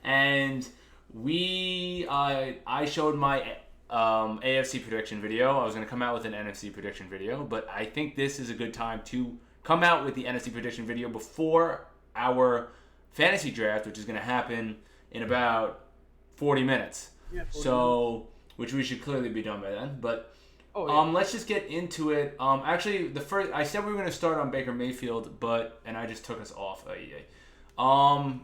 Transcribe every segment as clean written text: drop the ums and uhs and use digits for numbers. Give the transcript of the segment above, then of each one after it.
and I showed my AFC prediction video. I was going to come out with an NFC prediction video, but I think this is a good time to come out with the NFC prediction video before our fantasy draft, which is going to happen in about 40 minutes. Yeah, 40 So, which we should clearly be done by then. But Oh, yeah. let's just get into it. Actually, the first I said we were going to start on Baker Mayfield, and I just took us off. How am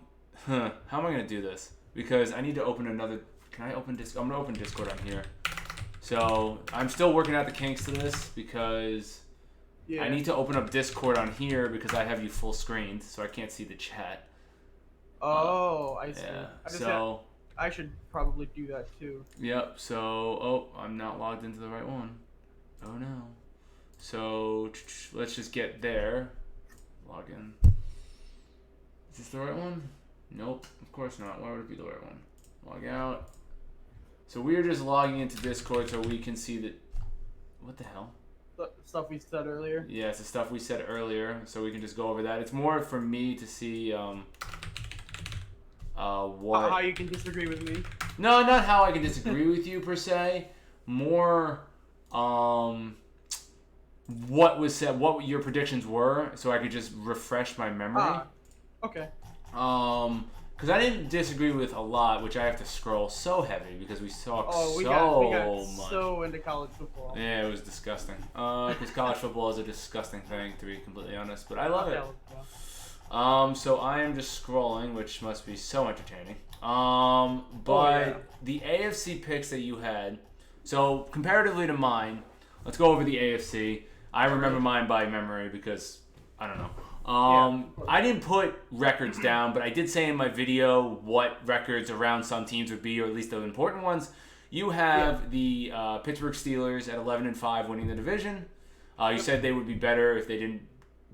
I going to do this? Because I need to open another. Can I open Discord? I'm going to open Discord on here. So I'm still working out the kinks to this because Yeah. I need to open up Discord on here because I have you full screened, so I can't see the chat. Oh, I see. Yeah. I should probably do that too. Yep. So, I'm not logged into the right one. Oh no. So let's just get there. Log in. Is this the right one? Nope. Of course not. Why would it be the right one? Log out. So we are just logging into Discord so we can see that. What the hell? The stuff we said earlier. Yeah, it's the stuff we said earlier, so we can just go over that. It's more for me to see what. How you can disagree with me. No, not how I can disagree with you per se. More, what was said, what your predictions were, so I could just refresh my memory. Okay. Because I didn't disagree with a lot, which I have to scroll so heavy because we talked we so got much. so into college football. Yeah, it was disgusting. Because college football is a disgusting thing, to be completely honest, but I love it. So I am just scrolling, which must be so entertaining. The AFC picks that you had, so comparatively to mine, let's go over the AFC. I remember mine by memory because I don't know. I didn't put records down, but I did say in my video what records around some teams would be, or at least the important ones. You have the Pittsburgh Steelers at 11-5 winning the division. You said they would be better if they didn't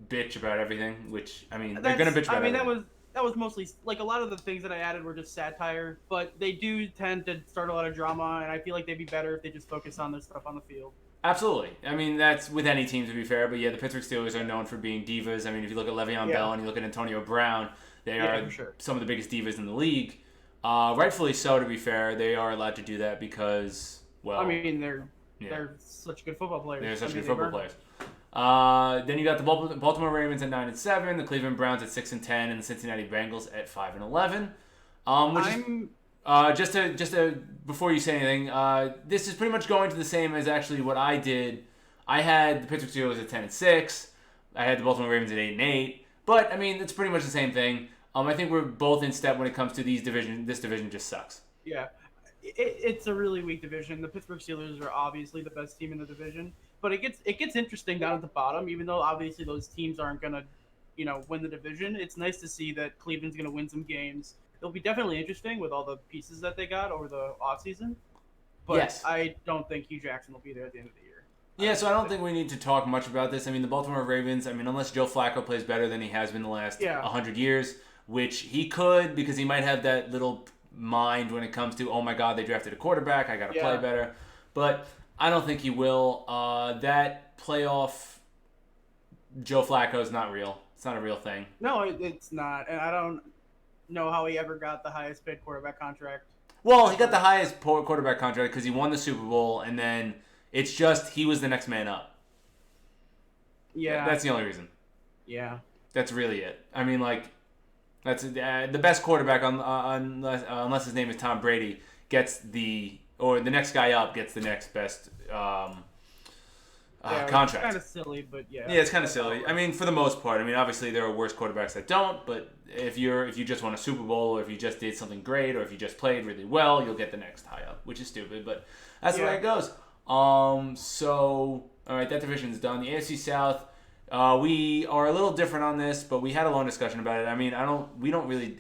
bitch about everything, which, I mean, they're going to bitch about everything. That was mostly, like, a lot of the things that I added were just satire, but they do tend to start a lot of drama, and I feel like they'd be better if they just focus on their stuff on the field. Absolutely. I mean, that's with any team, to be fair. But yeah, the Pittsburgh Steelers are known for being divas. I mean, if you look at Le'Veon Bell and you look at Antonio Brown, they are some of the biggest divas in the league. Rightfully so, to be fair. They are allowed to do that because, well... I mean, they're such good football players. They're such good football players. Then you got the Baltimore Ravens at 9-7, the Cleveland Browns at 6-10, and the Cincinnati Bengals at 5-11. Just to before you say anything, this is pretty much going to the same as actually what I did. I had the Pittsburgh Steelers at 10-6. I had the Baltimore Ravens at 8-8. But I mean, it's pretty much the same thing. I think we're both in step when it comes to these division. This division just sucks. Yeah, it's a really weak division. The Pittsburgh Steelers are obviously the best team in the division, but it gets interesting down at the bottom. Even though obviously those teams aren't gonna, win the division, it's nice to see that Cleveland's gonna win some games. It'll be definitely interesting with all the pieces that they got over the offseason. But yes. I don't think Hugh Jackson will be there at the end of the year. Yeah, so I don't think we need to talk much about this. I mean, the Baltimore Ravens, unless Joe Flacco plays better than he has been the last 100 years, which he could because he might have that little mind when it comes to, oh my God, they drafted a quarterback, I got to play better. But I don't think he will. That playoff Joe Flacco is not real. It's not a real thing. No, it's not. And I don't know how he ever got the highest paid quarterback contract. Well, he got the highest quarterback contract because he won the Super Bowl, and then it's just he was the next man up. Yeah. That's the only reason. Yeah. That's really it. I mean, like, that's the best quarterback, unless his name is Tom Brady, gets the next guy up gets the next best contract. It's kind of silly, but yeah. Yeah, it's kind of silly. I mean, for the most part. I mean, obviously there are worse quarterbacks that don't, but if you just won a Super Bowl, or if you just did something great, or if you just played really well, you'll get the next high up, which is stupid, but that's the way it goes. So all right, that division's done. The AFC South, we are a little different on this, but we had a long discussion about it. I mean, we don't really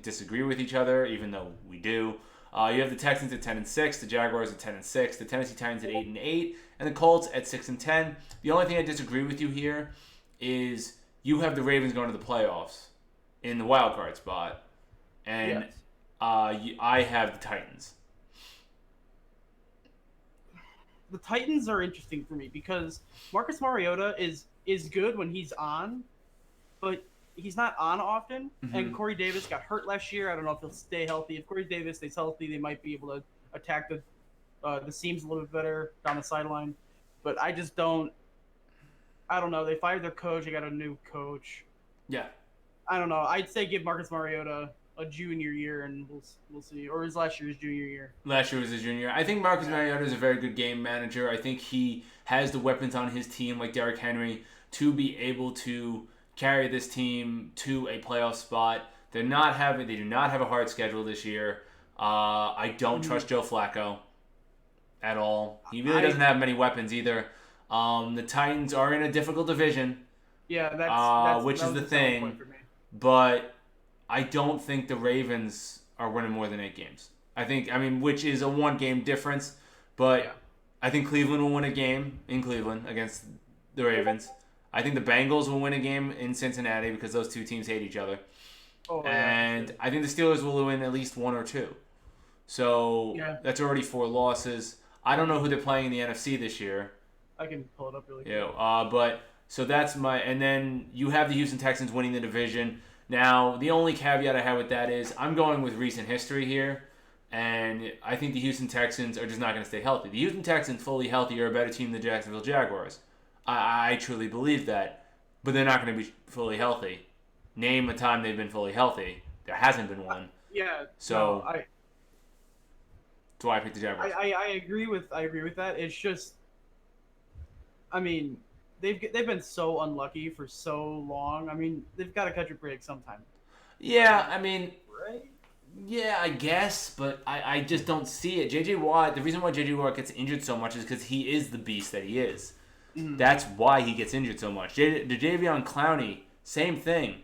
disagree with each other, even though we do. You have the Texans at 10-6, the Jaguars at 10-6, the Tennessee Titans at 8-8, and the Colts at 6-10. The only thing I disagree with you here is you have the Ravens going to the playoffs in the wild card spot, and I have the Titans. The Titans are interesting for me because Marcus Mariota is good when he's on, but he's not on often, and Corey Davis got hurt last year. I don't know if he'll stay healthy. If Corey Davis stays healthy, they might be able to attack the seams a little bit better down the sideline. But I just don't. I don't know. They fired their coach. They got a new coach. Yeah. I don't know. I'd say give Marcus Mariota a junior year, and we'll see. Or his last year's junior year. Last year was his junior year. I think Marcus Mariota is a very good game manager. I think he has the weapons on his team, like Derrick Henry, to be able to carry this team to a playoff spot. They do not have a hard schedule this year. I don't trust Joe Flacco at all. He really doesn't have many weapons either. The Titans are in a difficult division. Yeah, that's which is the thing. But I don't think the Ravens are winning more than 8 games. Which is a 1-game difference. But I think Cleveland will win a game in Cleveland against the Ravens. I think the Bengals will win a game in Cincinnati because those two teams hate each other. I think the Steelers will win at least 1 or 2. So that's already 4 losses. I don't know who they're playing in the NFC this year. I can pull it up really quick. Yeah, so that's and then you have the Houston Texans winning the division. Now, the only caveat I have with that is I'm going with recent history here, and I think the Houston Texans are just not going to stay healthy. The Houston Texans, fully healthy, are a better team than the Jacksonville Jaguars. I truly believe that, but they're not going to be fully healthy. Name a time they've been fully healthy. There hasn't been one. So that's why I picked the Jaguars. I agree with that. It's just, I mean, they've been so unlucky for so long. I mean, they've got to catch a break sometime. Yeah, I mean, right? Yeah, I guess, but I just don't see it. J.J. Watt, the reason why J.J. Watt gets injured so much is because he is the beast that he is. That's why he gets injured so much. The Jadeveon Clowney, same thing.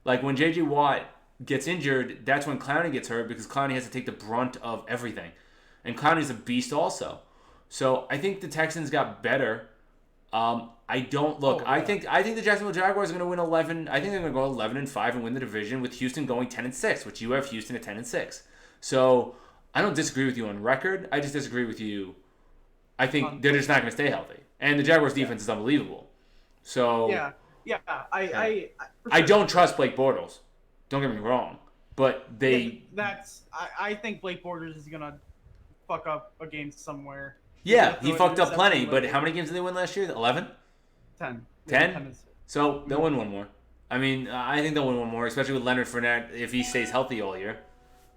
Like, when J.J. Watt gets injured, that's when Clowney gets hurt because Clowney has to take the brunt of everything. And Clowney's a beast also. So I think the Texans got better. I don't look. I think the Jacksonville Jaguars are going to win 11. I think they're going to go 11-5 and win the division, with Houston going 10-6, which you have Houston at 10-6. So I don't disagree with you on record. I just disagree with you. I think they're just not going to stay healthy, and the Jaguars' defense is unbelievable. So I don't trust Blake Bortles. Don't get me wrong, but I think Blake Bortles is going to fuck up a game somewhere. Yeah, he fucked up plenty, but how many games did they win last year? 11? 10. 10? So they'll win one more. I mean, I think they'll win one more, especially with Leonard Fournette if he stays healthy all year.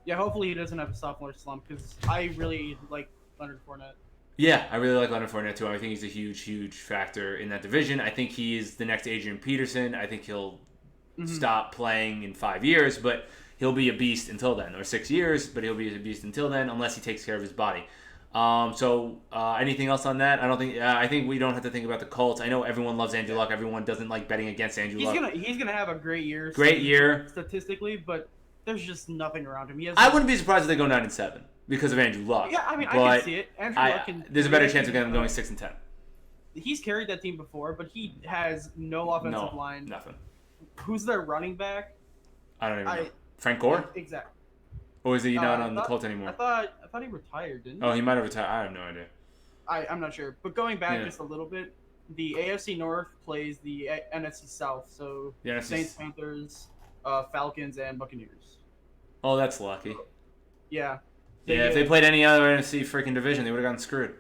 Yeah, hopefully he doesn't have a sophomore slump because I really like Leonard Fournette. Yeah, I really like Leonard Fournette too. I think he's a huge, huge factor in that division. I think he is the next Adrian Peterson. I think he'll stop playing in 5 years, but he'll be a beast until then, or 6 years, but he'll be a beast until then unless he takes care of his body. Anything else on that? I think we don't have to think about the Colts. I know everyone loves Andrew Luck. Everyone doesn't like betting against Andrew Luck. He's gonna have a great year. Statistically, but there's just nothing around him. I wouldn't be surprised if they go 9-7 because of Andrew Luck. Yeah, I mean, I can see it. Andrew Luck there's a better chance of them going 6-10. He's carried that team before, but he has no offensive line. Nothing. Who's their running back? I don't even know. Frank Gore? Exactly. Or is he not on the Colts anymore? I thought he retired, didn't he? Oh, he might have retired. I have no idea. I'm not sure. But going back just a little bit, the AFC North plays the NFC South. So Saints, Panthers, Falcons, and Buccaneers. Oh, that's lucky. Yeah. If they played any other NFC freaking division, they would have gotten screwed.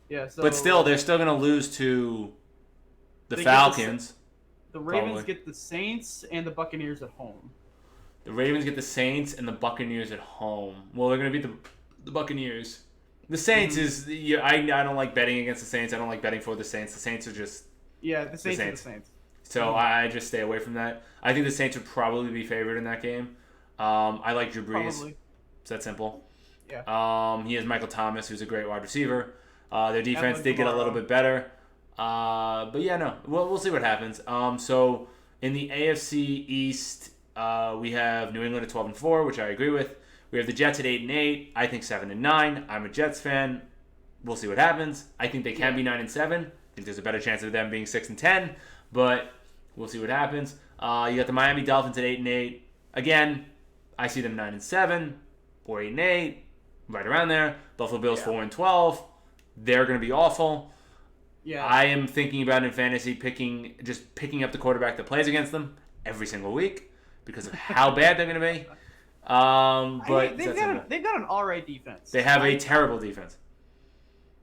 Yeah. So, but still, they're still going to lose to the Falcons. The Ravens get the Saints and the Buccaneers at home. The Ravens get the Saints and the Buccaneers at home. Well, they're going to beat the Buccaneers. The Saints is... I don't like betting against the Saints. I don't like betting for the Saints. The Saints are just... Yeah, the Saints are the Saints. So I just stay away from that. I think the Saints would probably be favored in that game. I like Drew Brees. Probably. It's that simple. Yeah. He has Michael Thomas, who's a great wide receiver. Their defense did get a little bit better. But yeah, no. We'll see what happens. So in the AFC East... we have New England at 12-4, which I agree with. We have the Jets at 8-8. I think 7-9. I'm a Jets fan. We'll see what happens. I think they can be 9-7. I think there's a better chance of them being 6-10, but we'll see what happens. You got the Miami Dolphins at 8-8. Again, I see them 9-7 or 8-8, right around there. Buffalo Bills 4-12. They're going to be awful. Yeah. I am thinking about in fantasy picking up the quarterback that plays against them. every single week because of how bad they're going to be. But they've got an alright defense. They have a terrible defense.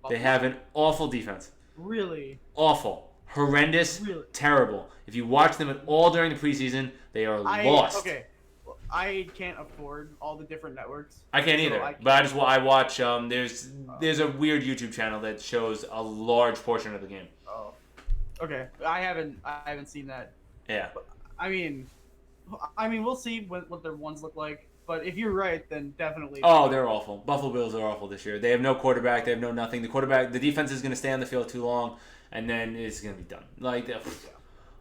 They have an awful defense. Really? Awful. Horrendous. Really? Terrible. If you watch them at all during the preseason, they are lost. Okay. I can't afford all the different networks. I can't either. But I watch. There's a weird YouTube channel that shows a large portion of the game. Oh. Okay. I haven't seen that. Yeah. But, I mean, we'll see what their ones look like. But if you're right, then definitely. Oh, they're awful. Buffalo Bills are awful this year. They have no quarterback. They have no nothing. The defense is going to stay on the field too long, and then it's going to be done.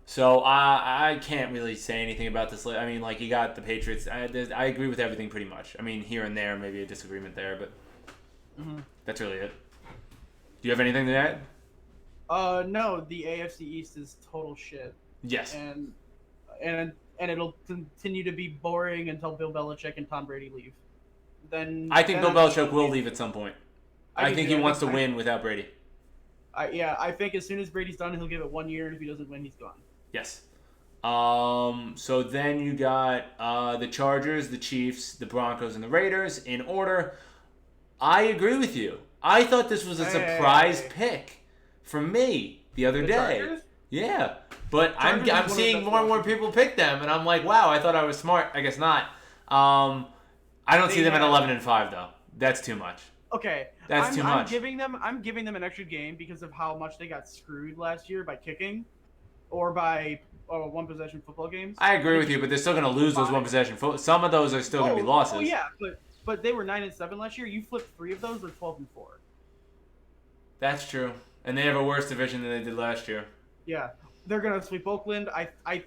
So I can't really say anything about this. I mean, you got the Patriots. I agree with everything pretty much. I mean, here and there, maybe a disagreement there, but that's really it. Do you have anything to add? No. The AFC East is total shit. Yes. And it'll continue to be boring until Bill Belichick and Tom Brady leave. I think Bill Belichick will leave at some point. I think he wants to win without Brady. I think as soon as Brady's done, he'll give it 1 year, and if he doesn't win, he's gone. Yes. So then you got the Chargers, the Chiefs, the Broncos, and the Raiders in order. I agree with you. I thought this was a surprise pick for me the other day. Chargers? Yeah. But I'm seeing more and more people pick them, and I'm like, wow, I thought I was smart. I guess not. I don't see them at 11-5 though. That's too much. Okay. That's too much. I'm giving them an extra game because of how much they got screwed last year by kicking, or by one possession football games. I agree with you, but they're still going to lose those one possession. Some of those are still going to be losses. Oh yeah, but they were 9-7 last year. You flipped 3 of those, they're 12-4. That's true, and they have a worse division than they did last year. Yeah. They're gonna sweep Oakland.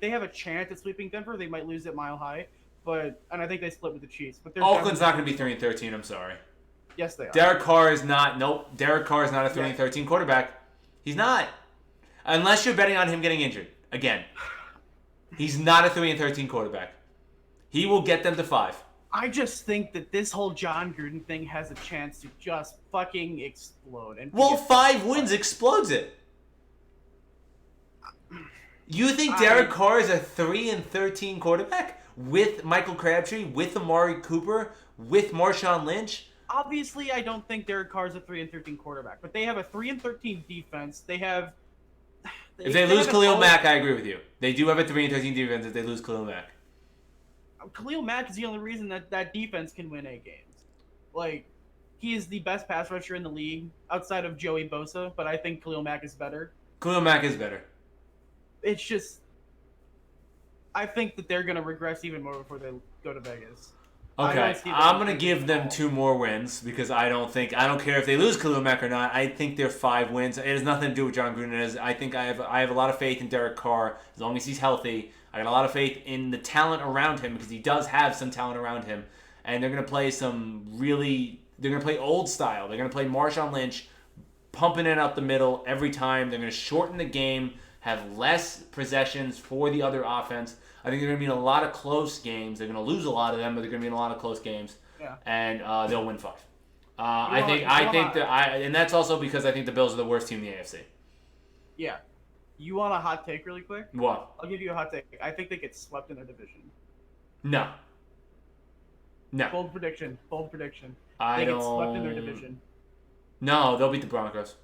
They have a chance at sweeping Denver. They might lose at Mile High, and I think they split with the Chiefs. But Oakland's not going to be 3-13. I'm sorry. Yes, they are. Derek Carr is not. Nope. Derek Carr is not a 3-13 quarterback. He's not, unless you're betting on him getting injured again. He's not a 3-13 quarterback. He will get them to 5. I just think that this whole John Gruden thing has a chance to just fucking explode. 5 wins explodes it. You think Derek Carr is a 3-13 quarterback with Michael Crabtree, with Amari Cooper, with Marshawn Lynch? Obviously, I don't think Derek Carr is a 3-13 quarterback, but they have a 3-13 defense. If they lose Khalil Mack, I agree with you. They do have a 3-13 defense if they lose Khalil Mack. Khalil Mack is the only reason that defense can win 8 games. He is the best pass rusher in the league outside of Joey Bosa, but I think Khalil Mack is better. Khalil Mack is better. It's just, I think that they're going to regress even more before they go to Vegas. Okay, I'm going to give them 2 more wins because I don't care if they lose Khalil Mack or not. I think they're 5 wins. It has nothing to do with John Gruden. I think I have a lot of faith in Derek Carr as long as he's healthy. I got a lot of faith in the talent around him because he does have some talent around him. And they're going to play they're going to play old style. They're going to play Marshawn Lynch, pumping it up the middle every time. They're going to shorten the game, have less possessions for the other offense. I think they're going to be in a lot of close games. They're going to lose a lot of them, but they're going to be in a lot of close games. Yeah. And they'll win 5. And that's also because I think the Bills are the worst team in the AFC. Yeah. You want a hot take really quick? What? I'll give you a hot take. I think they get swept in their division. No. Bold prediction. They get swept in their division. No, they'll beat the Broncos.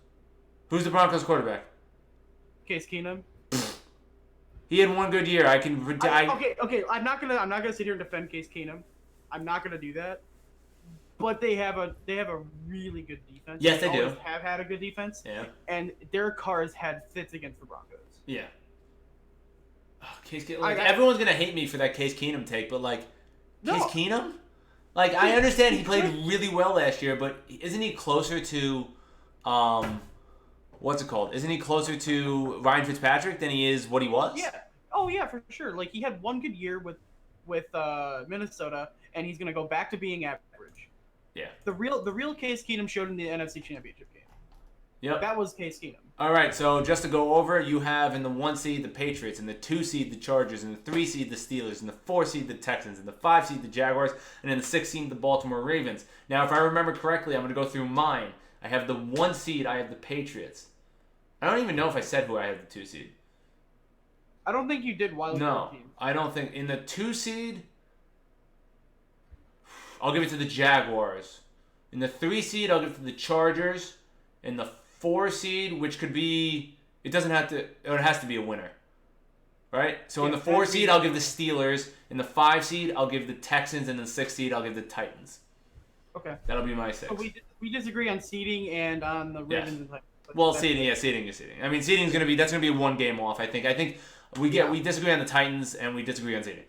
Who's the Broncos quarterback? Case Keenum. He had one good year. Okay. I'm not gonna sit here and defend Case Keenum. I'm not gonna do that. But they have a really good defense. Yes, they do. Have had a good defense. Yeah. And Derek Carr has had fits against the Broncos. Yeah. Everyone's gonna hate me for that Case Keenum take, but Case Keenum? I understand he played really well last year, but isn't he closer to what's it called? Isn't he closer to Ryan Fitzpatrick than he is what he was? Yeah. Oh yeah, for sure. He had one good year with Minnesota, and he's gonna go back to being average. Yeah. The real Case Keenum showed in the NFC Championship game. Yep. That was Case Keenum. All right, so just to go over, you have in the 1 seed the Patriots, in the 2 seed the Chargers, in the 3 seed the Steelers, in the 4 seed the Texans, in the 5 seed the Jaguars, and in the 6 seed the Baltimore Ravens. Now, if I remember correctly, I'm going to go through mine. I have the 1 seed, I have the Patriots. I don't even know if I said who I had the 2 seed. I don't think you did wild No, card teams. I don't think. In the 2 seed, I'll give it to the Jaguars. In the 3 seed, I'll give it to the Chargers. In the 4 seed, which could be, it doesn't have to, it has to be a winner. Right? So in the 4 seed, I'll give the Steelers. In the 5 seed, I'll give the Texans. And in the 6 seed, I'll give the Titans. Okay. That'll be my 6. So we disagree on seeding and on the Ravens and Titans. Well, seeding is seeding. I mean, seeding is that's gonna be 1 game off. I think we disagree on the Titans and we disagree on seeding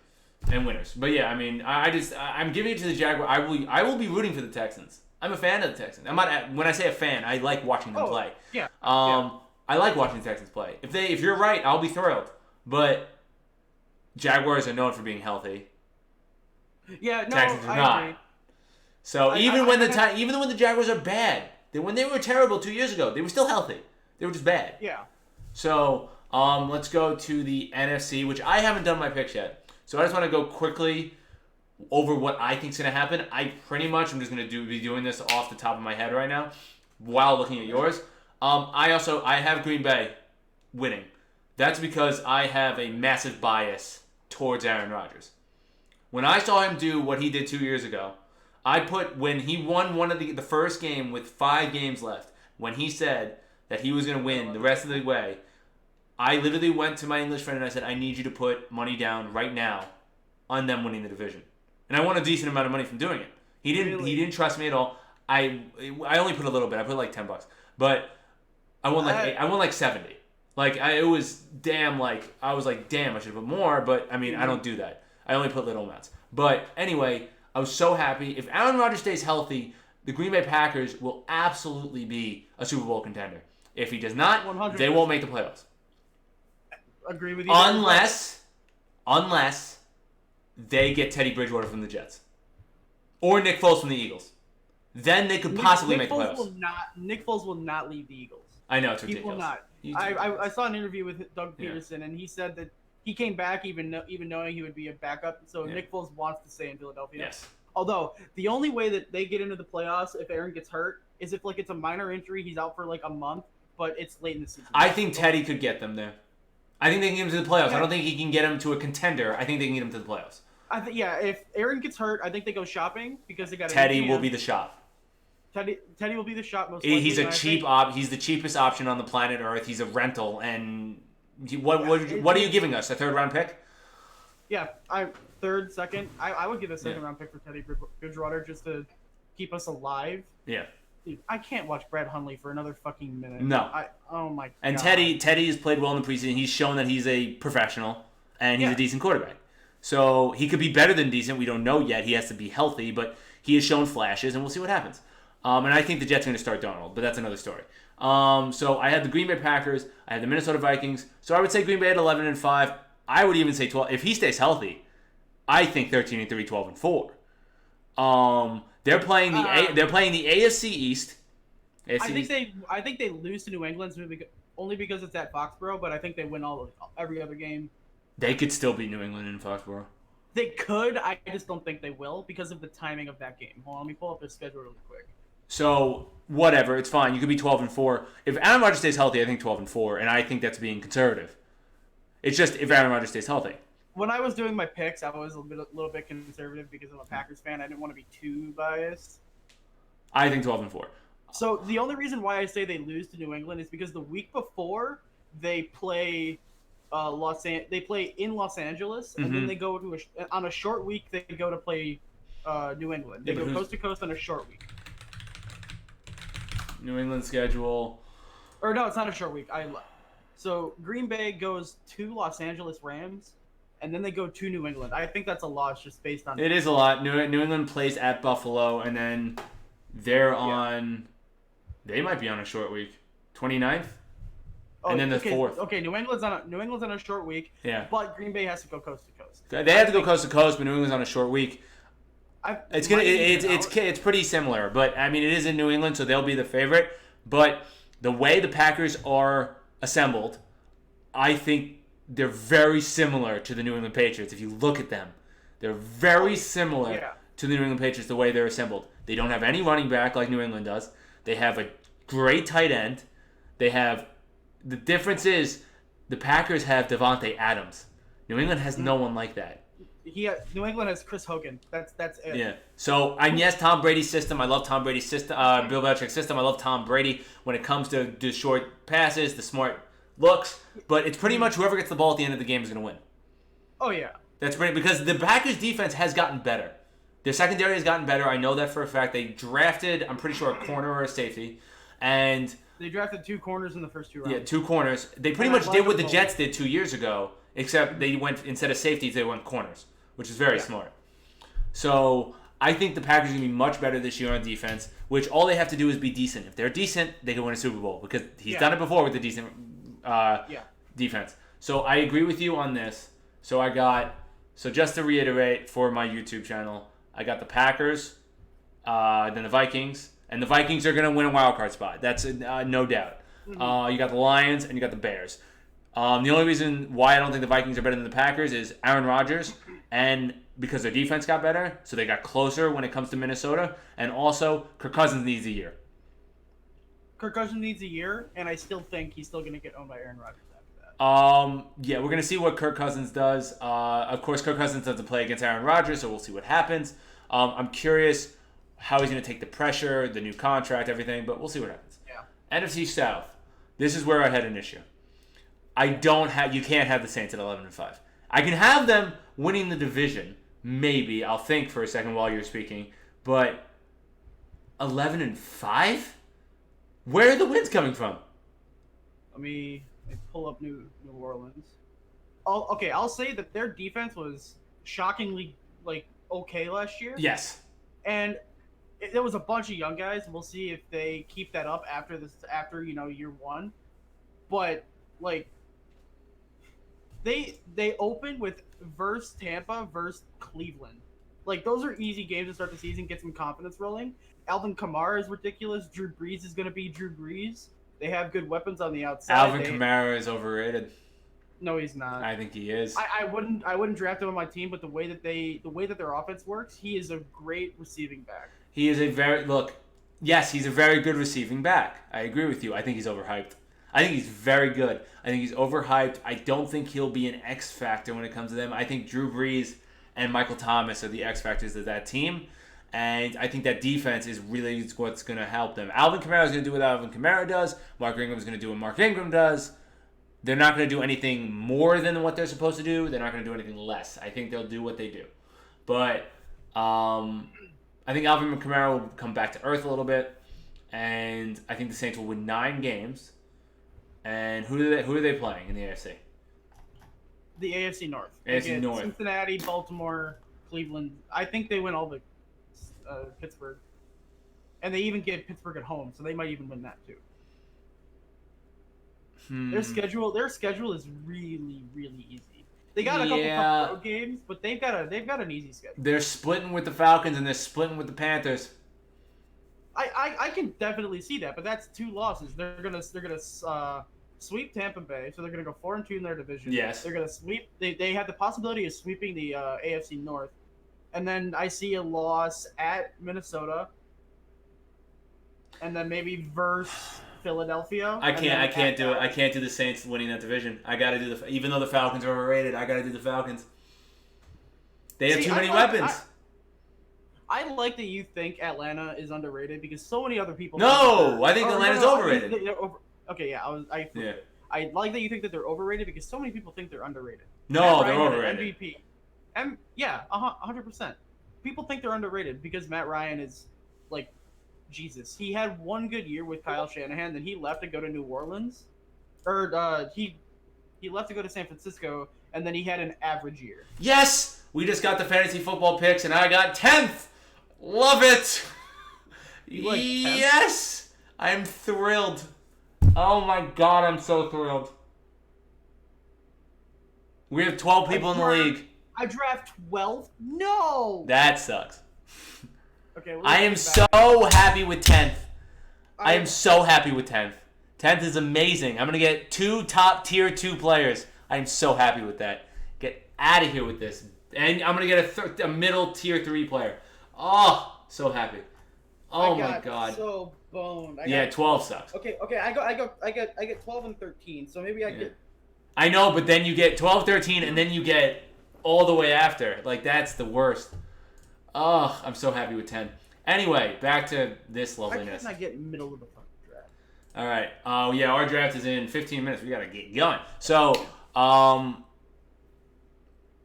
and winners. But yeah, I mean, I'm giving it to the Jaguars. I will be rooting for the Texans. I'm a fan of the Texans. I'm not, when I say a fan, I like watching them play. Yeah. I like watching the Texans play. If you're right, I'll be thrilled. But Jaguars are known for being healthy. Yeah, no, Texans are I not. agree. So even when the Jaguars are bad, when they were terrible 2 years ago, they were still healthy. They were just bad. Yeah. So let's go to the NFC, which I haven't done my picks yet. So I just want to go quickly over what I think is going to happen. I'm just going to be doing this off the top of my head right now while looking at yours. I have Green Bay winning. That's because I have a massive bias towards Aaron Rodgers. When I saw him do what he did 2 years ago, when he won one of the first game with 5 games left, when he said that he was going to win the rest of the way, I literally went to my English friend and I said, I need you to put money down right now on them winning the division. And I won a decent amount of money from doing it. He didn't trust me at all. I only put a little bit. I put like $10. But I won like 70. I was like, damn, I should have put more, but I mean, I don't do that. I only put little amounts. But anyway, I was so happy. If Aaron Rodgers stays healthy, the Green Bay Packers will absolutely be a Super Bowl contender. If he does not, 100%. They won't make the playoffs. Agree with you. Unless they get Teddy Bridgewater from the Jets. Or Nick Foles from the Eagles. Then they could possibly make the playoffs. Nick Foles will not leave the Eagles. I know, it's ridiculous. He will not. I saw an interview with Doug Peterson, and he said that he came back even knowing he would be a backup. So Nick Foles wants to stay in Philadelphia. Yes. Although the only way that they get into the playoffs if Aaron gets hurt is if it's a minor injury, he's out for a month, but it's late in the season. I think Teddy could get them there. I think they can get him to the playoffs. Yeah. I don't think he can get him to a contender. I think they can get him to the playoffs. If Aaron gets hurt, I think they go shopping because they got Teddy will be the shop. Teddy will be the shop most likely. He's he's the cheapest option on the planet Earth. He's a rental, and what are you giving us? A 3rd round pick? Yeah, third, second. I would give a 2nd round pick for Teddy Bridgewater just to keep us alive. Yeah. Dude, I can't watch Brad Hundley for another fucking minute. No. Oh my god. And Teddy has played well in the preseason. He's shown that he's a professional and he's a decent quarterback. So he could be better than decent. We don't know yet. He has to be healthy, but he has shown flashes, and we'll see what happens. And I think the Jets are going to start Darnold, but that's another story. So I had the Green Bay Packers. I had the Minnesota Vikings. So I would say Green Bay at 11-5. I would even say 12. If he stays healthy, I think 13-3, 12-4. They're playing the AFC East. I think they lose to New England only because it's at Foxborough, but I think they win every other game. They could still beat New England in Foxborough. They could. I just don't think they will because of the timing of that game. Hold on, let me pull up their schedule really quick. So whatever, it's fine. You could be 12-4. If Aaron Rodgers stays healthy, I think 12-4, and I think that's being conservative. It's just if Aaron Rodgers stays healthy. When I was doing my picks, I was a little bit conservative because I'm a Packers fan. I didn't want to be too biased. I think 12-4. So the only reason why I say they lose to New England is because the week before they play they play in Los Angeles, and then they go to on a short week. They go to play New England. They go coast to coast on a short week. New England schedule. Or no, it's not a short week. So Green Bay goes to Los Angeles Rams, and then they go to New England. I think that's a loss just based on. It is a lot. New England plays at Buffalo, and then they're on. They might be on a short week, 29th. And then the 4th. Okay, New England's on a short week. Yeah. But Green Bay has to go coast to coast. They have to go coast to coast, but New England's on a short week. It's pretty similar, but I mean it is in New England, so they'll be the favorite. But the way the Packers are assembled, I think they're very similar to the New England Patriots. If you look at them, they're very similar to the New England Patriots the way they're assembled. They don't have any running back like New England does. They have a great tight end. The difference is The Packers have Devontae Adams. New England has no one like that. New England has Chris Hogan. That's it. Yeah. So, and yes, Tom Brady's system. I love Tom Brady's system. Bill Belichick's system. I love Tom Brady when it comes to the short passes, the smart looks. But it's pretty much whoever gets the ball at the end of the game is going to win. Oh, yeah. That's pretty, because the Packers' defense has gotten better. Their secondary has gotten better. I know that for a fact. They drafted, I'm pretty sure, a corner or a safety. And they drafted 2 corners in the first 2 rounds. Yeah, 2 corners. They pretty much did what the Jets did 2 years ago, except they went, instead of safeties, they went corners, which is very smart. So I think the Packers are going to be much better this year on defense, which all they have to do is be decent. If they're decent, they can win a Super Bowl, because he's done it before with the decent defense. So I agree with you on this. So just to reiterate for my YouTube channel, I got the Packers, then the Vikings, and the Vikings are going to win a wild card spot. That's no doubt. You got the Lions and you got the Bears. The only reason why I don't think the Vikings are better than the Packers is Aaron Rodgers, and because their defense got better, so they got closer when it comes to Minnesota, and also Kirk Cousins needs a year. Kirk Cousins needs a year, and I still think he's still going to get owned by Aaron Rodgers after that. Yeah, we're going to see what Kirk Cousins does. Of course, Kirk Cousins doesn't play against Aaron Rodgers, so we'll see what happens. I'm curious how he's going to take the pressure, the new contract, everything, but we'll see what happens. Yeah. NFC South. This is where I had an issue. You can't have the Saints at 11-5. I can have them winning the division, maybe. I'll think for a second while you're speaking, but 11-5? Where are the wins coming from? Let me pull up New Orleans. I'll say that their defense was shockingly okay last year. Yes. And there was a bunch of young guys. We'll see if they keep that up after year one. But they opened with versus Tampa versus Cleveland. Those are easy games to start the season, get some confidence rolling. Alvin Kamara is ridiculous. Drew Brees is going to be Drew Brees. They have good weapons on the outside. Alvin Kamara is overrated. No, he's not. I think he is. I wouldn't draft him on my team, but the way that their offense works, he is a great receiving back. He is he's a very good receiving back. I agree with you. I think he's overhyped. I think he's very good. I think he's overhyped. I don't think he'll be an X factor when it comes to them. I think Drew Brees and Michael Thomas are the X factors of that team. And I think that defense is really what's going to help them. Alvin Kamara is going to do what Alvin Kamara does. Mark Ingram is going to do what Mark Ingram does. They're not going to do anything more than what they're supposed to do. They're not going to do anything less. I think they'll do what they do. But I think Alvin Kamara will come back to earth a little bit. And I think the Saints will win 9 games. And who are they playing in the AFC? The AFC North. AFC North. Cincinnati, Baltimore, Cleveland. I think they win all the Pittsburgh. And they even get Pittsburgh at home, so they might even win that too. Their schedule is really, really easy. They got a couple tough road games, but they've got an easy schedule. They're splitting with the Falcons and they're splitting with the Panthers. I can definitely see that, but that's 2 losses. They're gonna sweep Tampa Bay, so they're gonna go 4-2 in their division. Yes. They're gonna sweep. They have the possibility of sweeping the AFC North, and then I see a loss at Minnesota, and then maybe versus Philadelphia. I can't do it. I can't do the Saints winning that division. I gotta do even though the Falcons are overrated, I gotta do the Falcons. They have too many weapons. I like that you think Atlanta is underrated because so many other people. No, I think Atlanta's overrated. Okay, yeah, I like that you think that they're overrated because so many people think they're underrated. No, they're overrated. MVP. 100%. People think they're underrated because Matt Ryan is Jesus. He had one good year with Kyle Shanahan, then he left to go to New Orleans, or he left to go to San Francisco, and then he had an average year. Yes, we just got the fantasy football picks, and I got 10th. Love it. Yes, I'm thrilled. Oh my God, I'm so thrilled. We have 12 people in the league. I draft 12? No. That sucks. Okay. I am so happy with 10th. I am so happy with 10th. 10th is amazing. I'm going to get 2 top tier 2 players. I am so happy with that. Get out of here with this. And I'm going to get a middle tier 3 player. Oh, so happy. Oh my God. So boned. 12 sucks. Okay. I get 12 and 13. So maybe I get I know, but then you get 12-13, and then you get all the way after. Like, that's the worst. Oh, I'm so happy with 10. Anyway, back to this loveliness. I cannot get middle of the fucking draft. All right. Oh, yeah, our draft is in 15 minutes. We got to get going. So,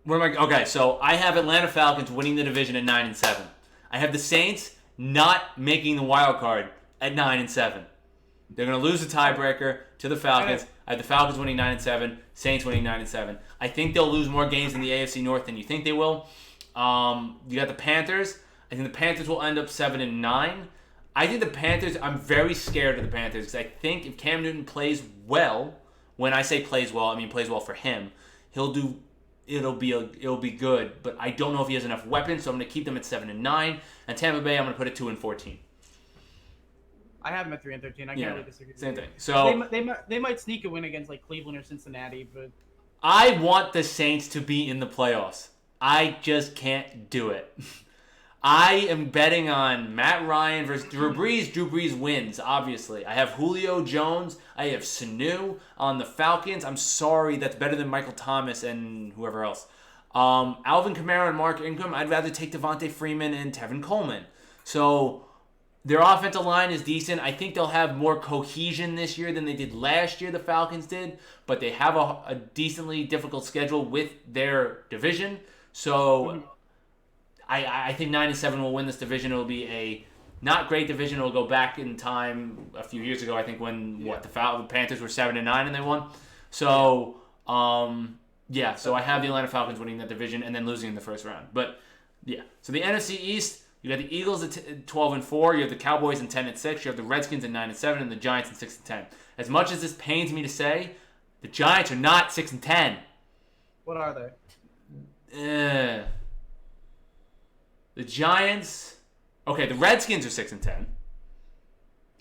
where am I? Okay, so I have Atlanta Falcons winning the division at 9-7. I have the Saints not making the wild card at 9-7. They're going to lose the tiebreaker to the Falcons. I have the Falcons winning 9-7, Saints winning 9-7. I think they'll lose more games in the AFC North than you think they will. You got the Panthers. I think the Panthers will end up 7-9. I think the Panthers, I'm very scared of the Panthers because I think if Cam Newton plays well, when I say plays well, I mean plays well for him, it'll be good, but I don't know if he has enough weapons, so I'm going to keep them at 7-9. And Tampa Bay, I'm going to put at 2-14. I have them at 3-13. I can't really disagree. Same thing. So they might sneak a win against like Cleveland or Cincinnati, but I want the Saints to be in the playoffs. I just can't do it. I am betting on Matt Ryan versus Drew Brees. Drew Brees wins, obviously. I have Julio Jones. I have Sanu on the Falcons. I'm sorry, that's better than Michael Thomas and whoever else. Alvin Kamara and Mark Ingram. I'd rather take Devontae Freeman and Tevin Coleman. So their offensive line is decent. I think they'll have more cohesion this year than they did last year, the Falcons did. But they have a decently difficult schedule with their division. So I think 9-7 will win this division. It'll be a not great division. It'll go back in time a few years ago, I think, when the Panthers were 7-9 and they won. So, so I have the Atlanta Falcons winning that division and then losing in the first round. But, yeah. So the NFC East, you got the Eagles at 12-4. You have the Cowboys at 10-6. You have the Redskins at 9-7 and the Giants at 6-10. As much as this pains me to say, the Giants are not 6-10. What are they? The Giants. Okay, the Redskins are 6-10.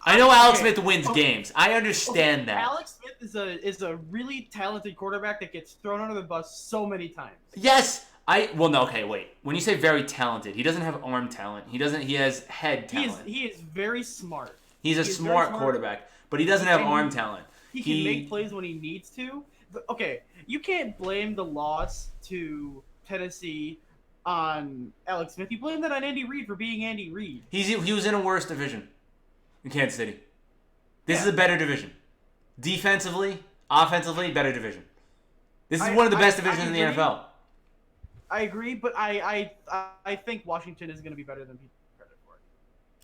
I know Alex Smith wins games. I understand that. Alex Smith is a really talented quarterback that gets thrown under the bus so many times. Yes. Wait. When you say very talented, he doesn't have arm talent. He has head talent. He is very smart. He's a smart quarterback, but he doesn't have arm talent. He can make plays when he needs to. Okay, you can't blame the loss to Tennessee on Alex Smith. You blame that on Andy Reid for being Andy Reid. He was in a worse division in Kansas City. This is a better division. Defensively, offensively, better division. This is one of the best divisions in the NFL. I agree, but I think Washington is going to be better than people give credit for.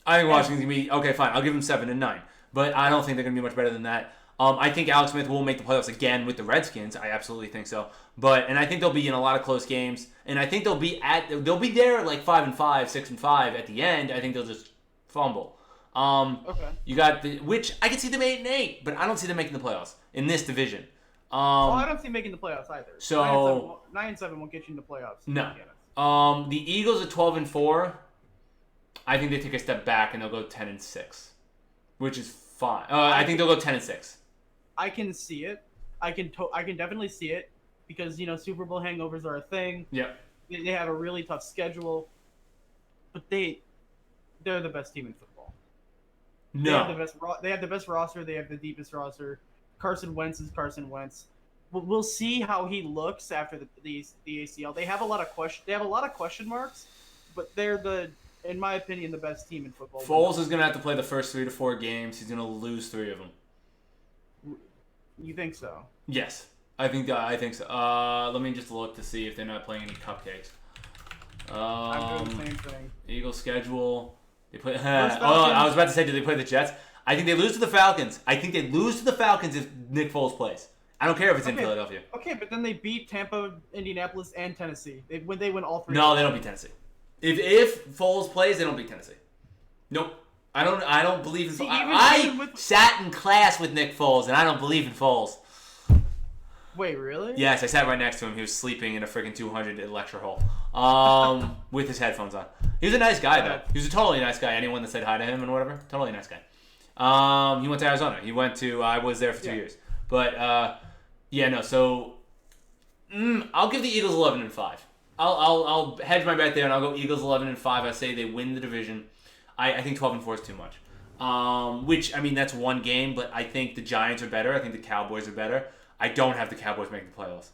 I think Washington's going to be... Okay, fine. I'll give them 7-9. But I don't think they're going to be much better than that. I think Alex Smith will make the playoffs again with the Redskins. I absolutely think so. And I think they'll be in a lot of close games. And I think they'll be there at like 5-5, 6-5 at the end. I think they'll just fumble. Okay. You got which I can see them 8-8, but I don't see them making the playoffs in this division. I don't see them making the playoffs either. So 9-7 won't get you in the playoffs. No. The Eagles at 12-4. I think they take a step back and they'll go 10-6, which is fine. I think they'll go 10-6. I can see it. I can definitely see it because Super Bowl hangovers are a thing. Yeah. They have a really tough schedule, but they're the best team in football. No. They have the best roster. They have the deepest roster. Carson Wentz is Carson Wentz. We'll see how he looks after the ACL. They have a lot of question marks, but they're in my opinion, the best team in football. Foles is gonna have to play the first 3 to 4 games. He's gonna lose 3 of them. You think so? Yes, I think so. Let me just look to see if they're not playing any cupcakes. I'm doing the same thing. Eagles schedule. They play. I was about to say, do they play the Jets? I think they lose to the Falcons. I think they lose to the Falcons if Nick Foles plays. I don't care if it's in Philadelphia. Okay, but then they beat Tampa, Indianapolis, and Tennessee. They win all 3. No, they don't beat Tennessee. If Foles plays, they don't beat Tennessee. Nope. I don't believe in Foles. I sat in class with Nick Foles, and I don't believe in Foles. Wait, really? Yes, I sat right next to him. He was sleeping in a freaking 200 at lecture hall with his headphones on. He was a nice guy, though. He was a totally nice guy. Anyone that said hi to him and whatever, totally nice guy. He went to Arizona. I was there for 2 years. But, so I'll give the Eagles 11-5. I'll hedge my bet there, and I'll go Eagles 11-5. I say they win the division. I think 12-4 is too much. Which, I mean, that's one game, but I think the Giants are better. I think the Cowboys are better. I don't have the Cowboys making the playoffs.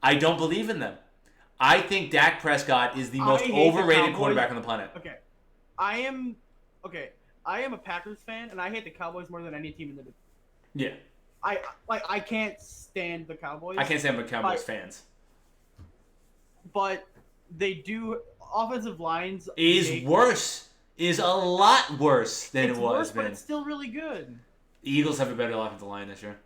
I don't believe in them. I think Dak Prescott is the most overrated quarterback on the planet. Okay. I am a Packers fan, and I hate the Cowboys more than any team in the division. Yeah. I can't stand the Cowboys. I can't stand the Cowboys fans. But they do offensive lines is a lot worse than it was, but it's still really good. The Eagles have a better offensive line this year.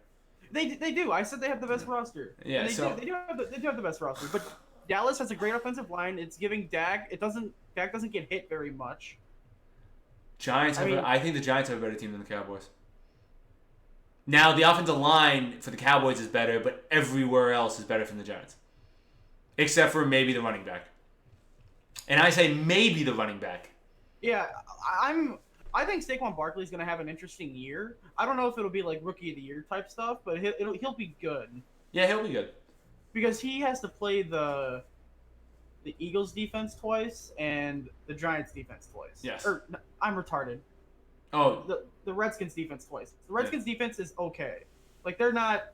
They do. I said they have the best roster. Yeah, they do have the best roster. But Dallas has a great offensive line. It's giving Dak. Dak doesn't get hit very much. I think the Giants have a better team than the Cowboys. Now the offensive line for the Cowboys is better, but everywhere else is better from the Giants, except for maybe the running back. And I say maybe the running back. Yeah, I think Saquon Barkley is going to have an interesting year. I don't know if it'll be like Rookie of the Year type stuff, but he'll be good. Yeah, he'll be good. Because he has to play the Eagles defense twice and the Giants defense twice. Yes. I'm retarded. Oh. The Redskins defense twice. The Redskins defense is okay. Like they're not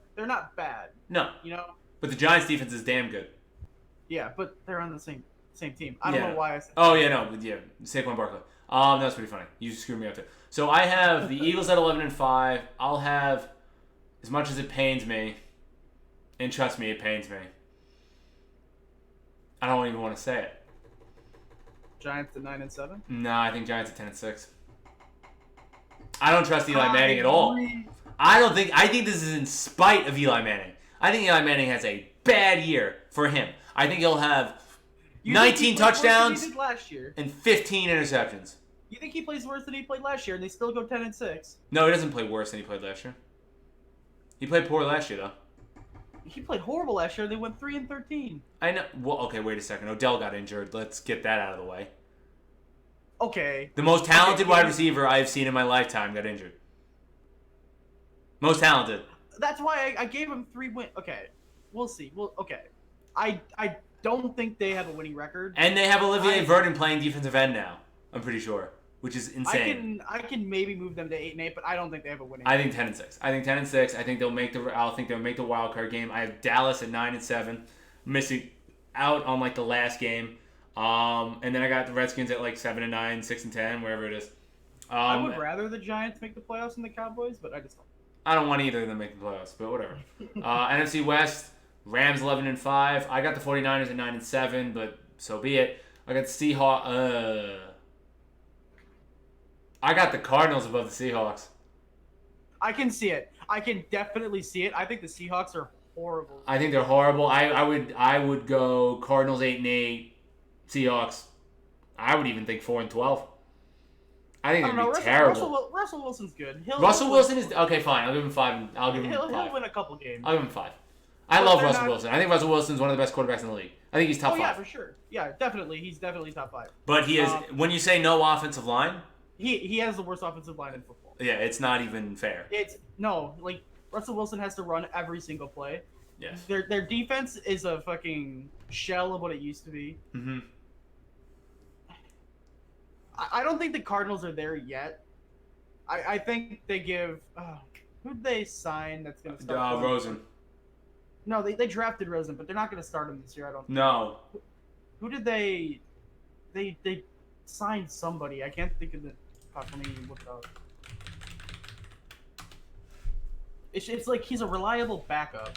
bad. No. You know? But the Giants defense is damn good. Yeah, but they're on the same team. I don't know why I said Oh, yeah, no. Yeah, Saquon Barkley. That's pretty funny. You screwed me up there. So I have the Eagles at 11-5. I'll have, as much as it pains me, and trust me, it pains me, I don't even want to say it. Giants at 9-7? No, I think Giants at 10-6. I don't trust Eli Manning at all. I think this is in spite of Eli Manning. I think Eli Manning has a bad year for him. I think he'll have 19 touchdowns last year and 15 interceptions. You think he plays worse than he played last year, and they still go 10-6? No, he doesn't play worse than he played last year. He played poor last year, though. He played horrible last year. They went 3-13. I know. Well, okay, wait a second. Odell got injured. Let's get that out of the way. Okay. The most talented wide receiver I've seen in my lifetime got injured. Most talented. That's why I gave him 3 wins. Okay, we'll see. Okay. I don't think they have a winning record. And they have Olivier Vernon playing defensive end now. I'm pretty sure, which is insane. I can maybe move them to 8-8, but I don't think they have a winning. I think 10-6. I think 10-6. I think they'll make the wild card game. I have Dallas at 9-7, missing out on like the last game. And then I got the Redskins at like 7-9, 6-10, wherever it is. I would rather the Giants make the playoffs than the Cowboys, but I just don't. I don't want either of them to make the playoffs, but whatever. NFC West, Rams 11-5. I got the 49ers at 9-7, but so be it. I got the Seahawks. I got the Cardinals above the Seahawks. I can see it. I can definitely see it. I think the Seahawks are horrible. I think they're horrible. I would go Cardinals 8-8, Seahawks. I would even think 4-12. I think it'd be terrible. Russell Wilson's good. Russell Wilson is okay. Fine, I'll give him 5. I'll give him 5. He'll win a couple games. I'll give him 5. I love Russell Wilson. I think Russell Wilson's one of the best quarterbacks in the league. I think he's top 5. Yeah, for sure. Yeah, definitely. He's definitely top 5. But he is. When you say no offensive line, he has the worst offensive line in football. Yeah, it's not even fair. Like Russell Wilson has to run every single play. Yes. Their defense is a fucking shell of what it used to be. Mm-hmm. I don't think the Cardinals are there yet. I think they give. Who'd they sign that's going to start? Rosen. No, they drafted Rosen, but they're not going to start him this year. I don't think. No. Who did they signed somebody? I can't think of it. Let me look it up. It's like he's a reliable backup.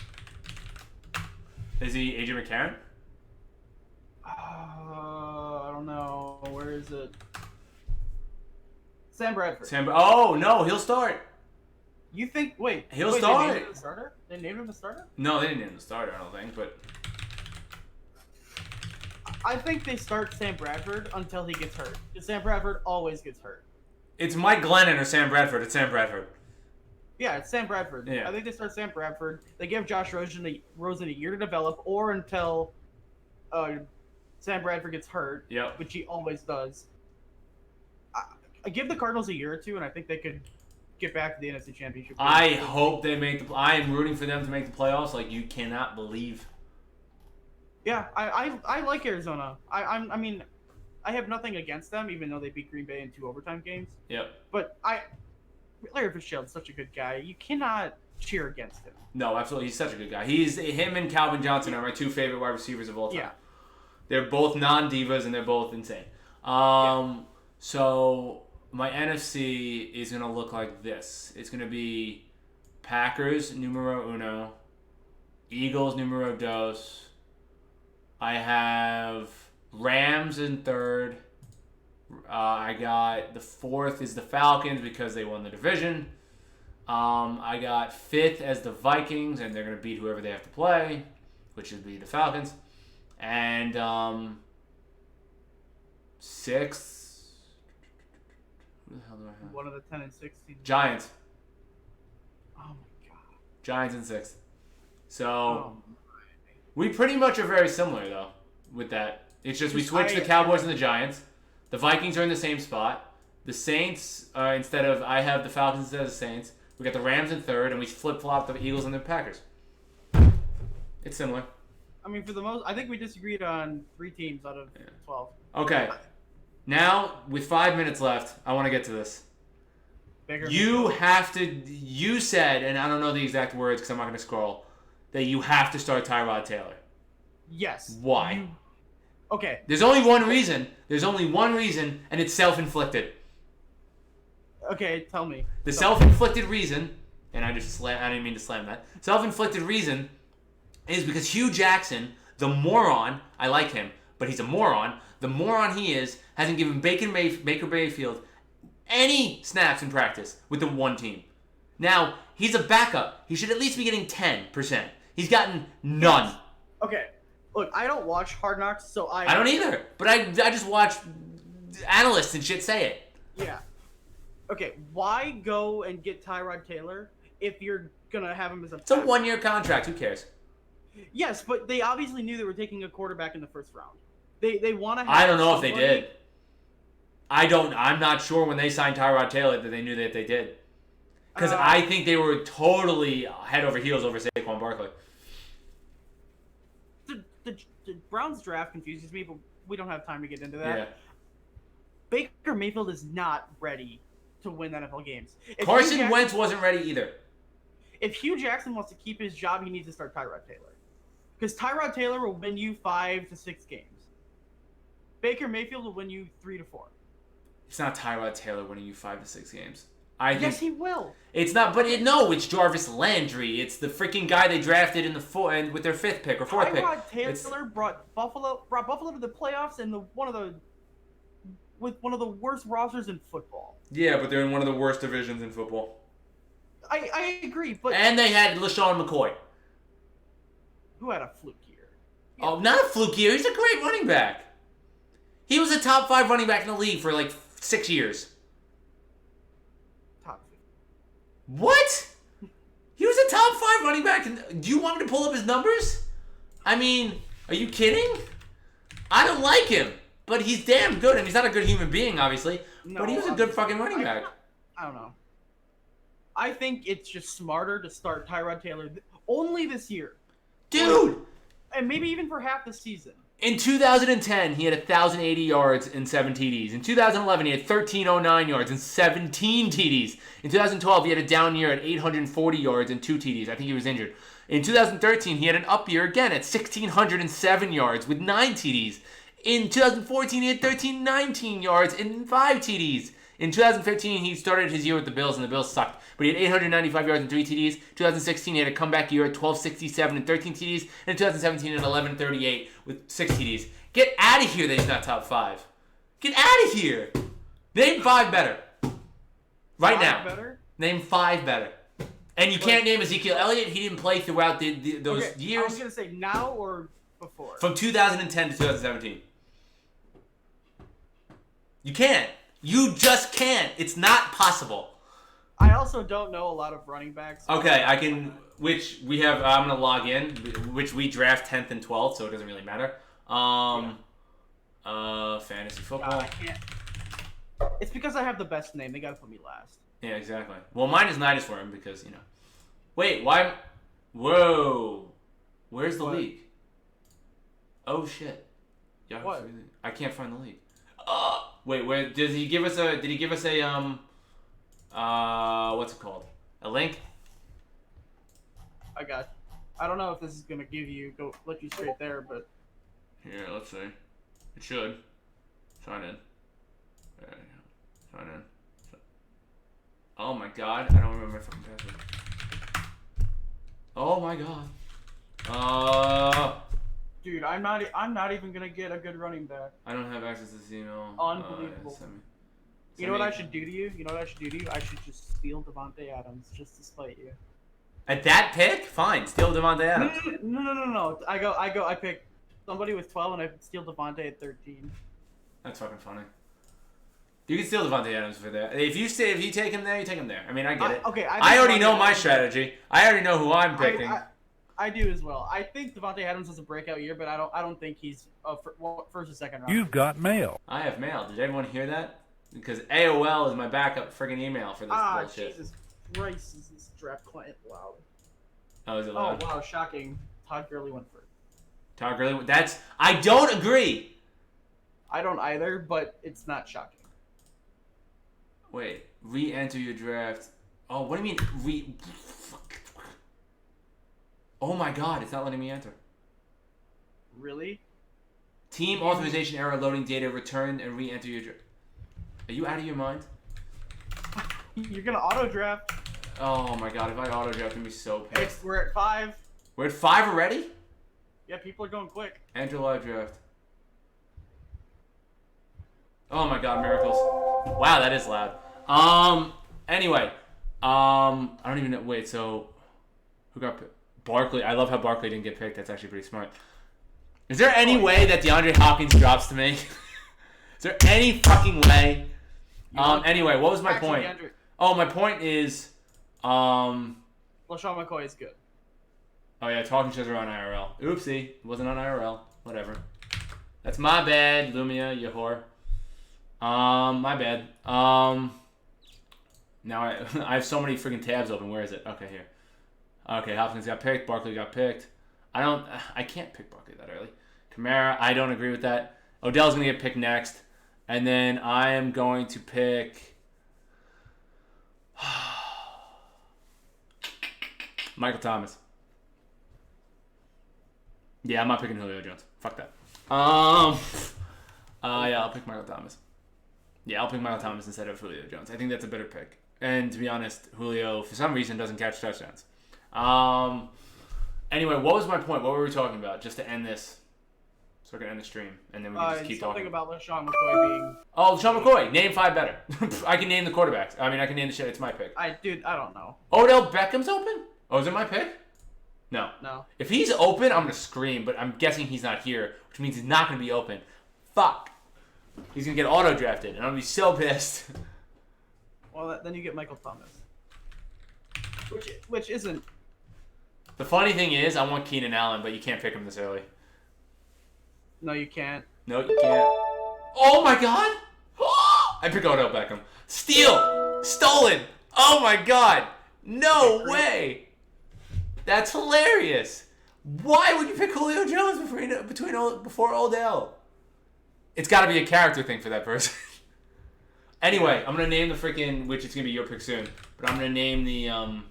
Is he AJ McCarron? I don't know. Where is it? Sam Bradford. Oh no, he'll start. You think? Wait, he'll start. They named him a starter? They named him a starter? No, they didn't name him a starter. I don't think, but I think they start Sam Bradford until he gets hurt. Because Sam Bradford always gets hurt. It's Mike Glennon or Sam Bradford. It's Sam Bradford. Yeah, it's Sam Bradford. Yeah. I think they start Sam Bradford. They give Josh Rosen a year to develop, or until Sam Bradford gets hurt. Yep. Which he always does. I give the Cardinals a year or two, and I think they could get back to the NFC Championship. I hope they make the. I am rooting for them to make the playoffs. Like you cannot believe. Yeah, I like Arizona. I mean, I have nothing against them, even though they beat Green Bay in 2 overtime games. Yep. But Larry Fitzgerald's such a good guy. You cannot cheer against him. No, absolutely. He's such a good guy. Him and Calvin Johnson are my two favorite wide receivers of all time. Yeah. They're both non-divas, and they're both insane. So my NFC is going to look like this. It's going to be Packers, numero uno. Eagles, numero dos. I have Rams in third. I got the fourth is the Falcons because they won the division. I got fifth as the Vikings, and they're going to beat whoever they have to play, which would be the Falcons. And sixth, who the hell do I have? One of the 10 and 16. Giants. Oh my god. Giants in sixth. So we pretty much are very similar though with that. It's just we switched the Cowboys and the Giants. The Vikings are in the same spot. The Saints, instead of I have the Falcons instead of the Saints. We got the Rams in third, and we flip-flopped the Eagles and the Packers. It's similar. I mean, for the most, I think we disagreed on 3 teams out of 12. Okay. Now, with 5 minutes left, I want to get to this. You said, and I don't know the exact words because I'm not going to scroll, that you have to start Tyrod Taylor. Yes. Why? Okay. There's only one reason. And it's self-inflicted. Okay, tell me. The self-inflicted reason, and I didn't mean to slam that. Self-inflicted reason is because Hugh Jackson, the moron, I like him, but he's a moron. The moron he is hasn't given Baker Mayfield any snaps in practice with the one team. Now, he's a backup. He should at least be getting 10%. He's gotten none. Okay. Look, I don't watch Hard Knocks, so I don't either, but I just watch analysts and shit say it. Yeah. Okay, why go and get Tyrod Taylor if you're going to have him as a... It's a 1-year contract. Who cares? Yes, but they obviously knew they were taking a quarterback in the first round. They want to have... I don't know if they did. I'm not sure when they signed Tyrod Taylor that they knew that they did. Because I think they were totally head over heels over Saquon Barkley. The Browns draft confuses me, but we don't have time to get into that. Yeah. Baker Mayfield is not ready to win NFL games. Carson Wentz wasn't ready either. If Hugh Jackson wants to keep his job, he needs to start Tyrod Taylor. Because Tyrod Taylor will win you 5 to 6 games. Baker Mayfield will win you 3 to 4. It's not Tyrod Taylor winning you 5 to 6 games. Yes, he will. It's not, but it's Jarvis Landry. It's the freaking guy they drafted in the with their 5th pick or 4th pick. Tyrod Taylor brought Buffalo to the playoffs and one of the worst rosters in football. Yeah, but they're in one of the worst divisions in football. I agree, but and they had LaShawn McCoy, who had a fluke year. Oh, not a fluke year. He's a great running back. He was a top 5 running back in the league for like 6 years. Top 5. What? He was a top 5 running back. Do you want me to pull up his numbers? I mean, are you kidding? I don't like him, but he's damn good. And he's not a good human being, obviously. No, but he was a good fucking running back. I don't know. I think it's just smarter to start Tyrod Taylor only this year. Dude! And maybe even for half the season. In 2010, he had 1,080 yards and 7 TDs. In 2011, he had 1,309 yards and 17 TDs. In 2012, he had a down year at 840 yards and 2 TDs. I think he was injured. In 2013, he had an up year again at 1,607 yards with 9 TDs. In 2014, he had 1,319 yards and 5 TDs. In 2015, he started his year with the Bills, and the Bills sucked. But he had 895 yards and 3 TDs. 2016, he had a comeback year at 1,267 and 13 TDs. And in 2017, at 1,138 with 6 TDs. Get out of here that he's not top 5. Get out of here. Name 5 better. Right now. Better? Name 5 better. And you can't name Ezekiel Elliott. He didn't play throughout those years. I was going to say now or before. From 2010 to 2017. You can't. You just can't. It's not possible. I also don't know a lot of running backs. Okay, I can. Which we have. I'm gonna log in. Which we draft 10th and 12th, so it doesn't really matter. Fantasy football. God, I can't. It's because I have the best name. They gotta put me last. Yeah, exactly. Well, mine is Nidus Worm because Wait, why? Whoa, where's the league? Oh shit. What? I can't find the league. Wait, where did he give us a? Did he give us a what's it called? A link? I got. I don't know if this is gonna let you straight there, but Yeah, let's see. It should. Sign in. There you go. Sign in. Oh my god, I don't remember my fucking password. Oh my god. dude, I'm not even gonna get a good running back. I don't have access to this email. Unbelievable. You know what I should do to you? I should just steal Devontae Adams just to spite you. At that pick? Fine, steal Devontae Adams. No. I pick somebody with 12 and I steal Devontae at 13. That's fucking funny. You can steal Devontae Adams for that. If you take him there, you take him there. I mean, I get it. Okay. I already know my strategy. I already know who I'm picking. I do as well. I think Devontae Adams has a breakout year, but I don't think he's first or second round. You've got mail. I have mail. Did everyone hear that? Because AOL is my backup friggin' email for this bullshit. Jesus Christ, is this draft client loud? Oh, is it loud? Oh, wow, shocking. Todd Gurley went first. Todd Gurley? I don't agree! I don't either, but it's not shocking. Wait, re-enter your draft. Oh, what do you mean Oh my god, it's not letting me enter. Really? Team authorization error, loading data, return and re-enter your draft. Are you out of your mind? You're gonna auto draft. Oh my god, if I auto draft, I'm gonna be so pissed. We're at 5. We're at 5 already? Yeah, people are going quick. Enter live draft. Oh my god, miracles. Wow, that is loud. Anyway. I don't even know. Wait, so who got picked? Barkley. I love how Barkley didn't get picked. That's actually pretty smart. Is there any way that DeAndre Hopkins drops to me? Is there any fucking way? Anyway, what was my point? Oh, my point is, LaShawn McCoy is good. Oh yeah, talking shows are on IRL. Oopsie, it wasn't on IRL. Whatever. That's my bad, Lumia, you whore. My bad. Now I have so many freaking tabs open. Where is it? Okay, here. Okay, Hopkins got picked. Barkley got picked. I can't pick Barkley that early. Kamara, I don't agree with that. Odell's gonna get picked next, and then I am going to pick Michael Thomas. Yeah, I'm not picking Julio Jones. Fuck that. Yeah, I'll pick Michael Thomas. Yeah, I'll pick Michael Thomas instead of Julio Jones. I think that's a better pick. And to be honest, Julio, for some reason, doesn't catch touchdowns. Anyway, what was my point? What were we talking about? Just to end this, so I can end the stream, and then we can just keep talking. Something about LaShawn McCoy being. Oh, LaShawn McCoy. Name 5 better. I can name the quarterbacks. I mean, I can name the shit. It's my pick. I don't know. Odell Beckham's open? Oh, is it my pick? No. No. If he's open, I'm gonna scream. But I'm guessing he's not here, which means he's not gonna be open. Fuck. He's gonna get auto drafted, and I'm gonna be so pissed. Well, then you get Michael Thomas, which isn't. The funny thing is, I want Keenan Allen, but you can't pick him this early. No, you can't. No, you can't. Oh my god! I pick Odell Beckham. Steal! Stolen! Oh my god! No way! That's hilarious! Why would you pick Julio Jones before Odell? It's got to be a character thing for that person. Anyway, I'm gonna name the freaking, which is gonna be your pick soon, but I'm gonna name the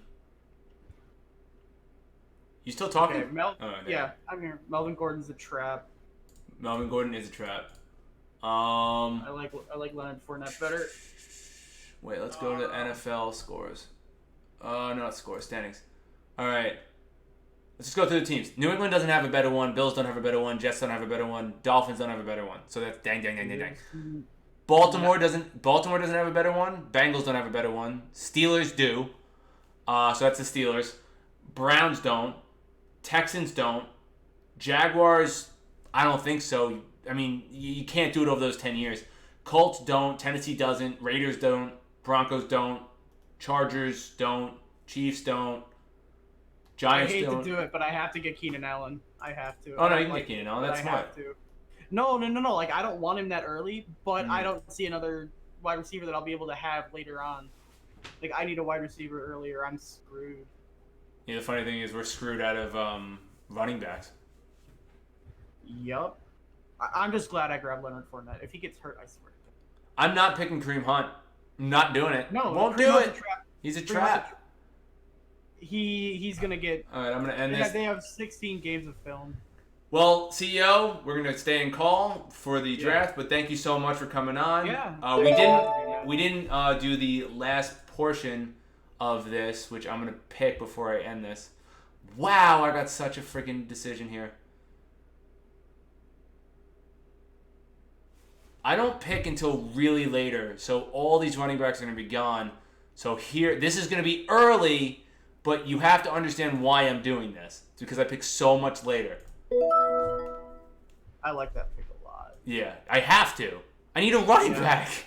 You still talking? Okay, yeah, I'm here. Melvin Gordon's a trap. Melvin Gordon is a trap. I like Leonard Fournette better. Wait, let's go to NFL scores. No, not scores, standings. All right. Let's just go through the teams. New England doesn't have a better one. Bills don't have a better one. Jets don't have a better one. Dolphins don't have a better one. So that's dang. Baltimore doesn't have a better one. Bengals don't have a better one. Steelers do. So that's the Steelers. Browns don't. Texans don't. Jaguars, I don't think so. I mean, you can't do it over those 10 years. Colts don't. Tennessee doesn't. Raiders don't. Broncos don't. Chargers don't. Chiefs don't. Giants don't. I hate to do it, but I have to get Keenan Allen. I have to. Oh, no, you can get Keenan Allen. That's smart. No. Like, I don't want him that early, but I don't see another wide receiver that I'll be able to have later on. Like, I need a wide receiver earlier. I'm screwed. Yeah, the funny thing is we're screwed out of running backs. Yup. I'm just glad I grabbed Leonard Fournette. If he gets hurt, I swear. I'm not picking Kareem Hunt. I'm not doing it. No, won't do it. He's a trap. he's gonna get. All right, I'm gonna end this. They have 16 games of film. Well, ceO, we're gonna stay in call for the draft, but thank you so much for coming on. Yeah. We didn't do the last portion of this, which I'm gonna pick before I end this. Wow, I got such a freaking decision here. I don't pick until really later, so all these running backs are gonna be gone. So here, this is gonna be early, but you have to understand why I'm doing this. It's because I pick so much later. I like that pick a lot. Yeah, I have to. I need a running back.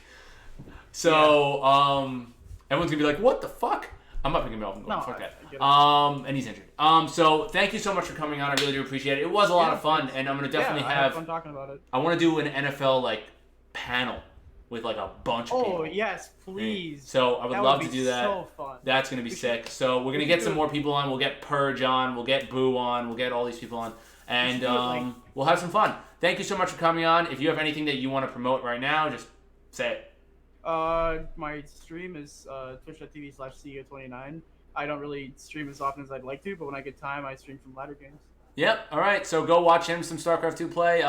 So, everyone's gonna be like, "What the fuck?" I'm not picking him up. Fuck that. And he's injured. So thank you so much for coming on. I really do appreciate it. It was a lot of fun, and I'm gonna definitely I had fun talking about it. I want to do an NFL panel with a bunch of people. Oh yes, please. So I would love to do that. So fun. That's gonna be sick. So we're gonna get some more people on. We'll get Purge on. We'll get Boo on. We'll get all these people on, and we'll have some fun. Thank you so much for coming on. If you have anything that you want to promote right now, just say it. My stream is twitch.tv/ceO29. I don't really stream as often as I'd like to, but when I get time, I stream some ladder games. Yep. All right. So go watch him some StarCraft 2 play.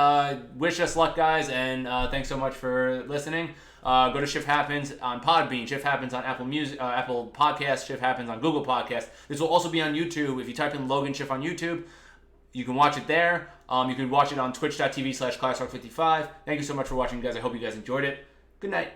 Wish us luck, guys, and thanks so much for listening. Go to Schiff Happens on Podbean. Schiff Happens on Apple Music, Apple Podcasts. Schiff Happens on Google Podcasts. This will also be on YouTube. If you type in Logan Schiff on YouTube, you can watch it there. You can watch it on twitch.tv/ClassRock55. Thank you so much for watching, guys. I hope you guys enjoyed it. Good night.